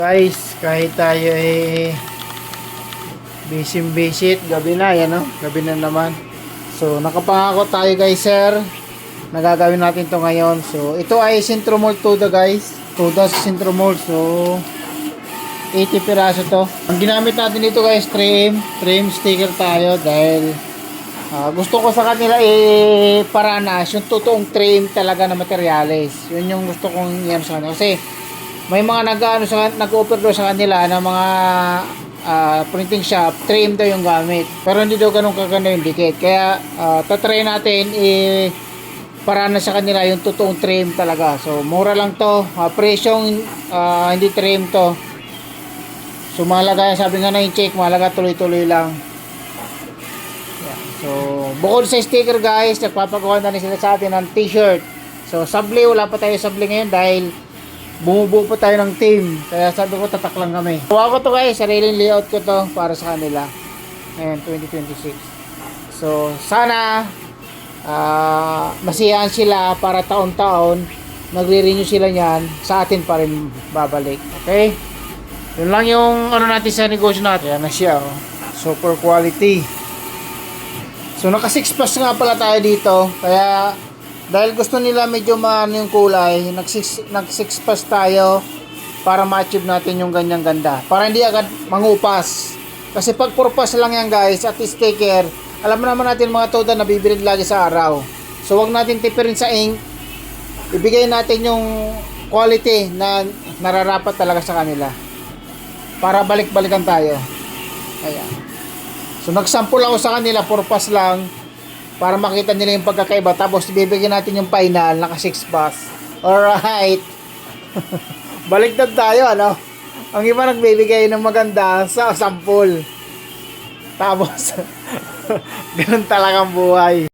Guys, kahit tayo visit, gabi na yan, no? Gabi na naman. So, nakapangako tayo guys, sir. Nagagawin natin to ngayon. So, ito ay Sintromol Tuda guys. Tuda sa Sintromol. So, 80 piraso to. Ang ginamit natin dito guys, trim sticker tayo dahil gusto ko sa kanila paranas yung totoong trim talaga na materyales. Yun yung gusto kong yan sa kanila. Kasi may mga nag-offer daw sa kanila na mga printing shop, trim daw yung gamit. Pero hindi daw ganun kaganda yung dikit. Kaya tatry natin para na sa kanila yung totoong trim talaga. So mura lang to. Presyong hindi trim to. So mahalaga, sabi nga na yung check, mahalaga tuloy-tuloy lang. Yeah. So bukod sa sticker guys, nagpapagawa na rin sila sa atin ng t-shirt. So sabli, wala pa tayo sabli ngayon dahil bumubuo pa tayo ng team. Kaya sabi ko tatak lang kami. Gawa ko to guys, sariling layout ko to para sa kanila. Ngayon 2026. So sana masiyahan sila para taon-taon nagre-renew sila niyan, sa atin pa rin babalik. Okay? Yun lang yung ano natin sa negosyo natin. Yan na siya, oh. Super quality. So naka 6 plus nga pala tayo dito. Kaya dahil gusto nila medyo maano yung kulay, nag 6 plus tayo para ma-achieve natin yung ganyang ganda. Para hindi agad mangupas. Kasi pag purpas lang yan guys at sticker, alam naman natin mga toda na bibili lagi sa araw. So wag natin tipirin sa ink. Ibigay natin yung quality na nararapat talaga sa kanila. Para balik-balikan tayo. Ayan. So nagsample ako sa kanila, purpas lang. Para makita nila yung pagkakaiba. Tapos ibibigyan natin yung final, naka 6 bus. Alright. Baliktad tayo, ano? Ang iba nagbibigay ng maganda sa sample. Tapos, ganun talagang buhay.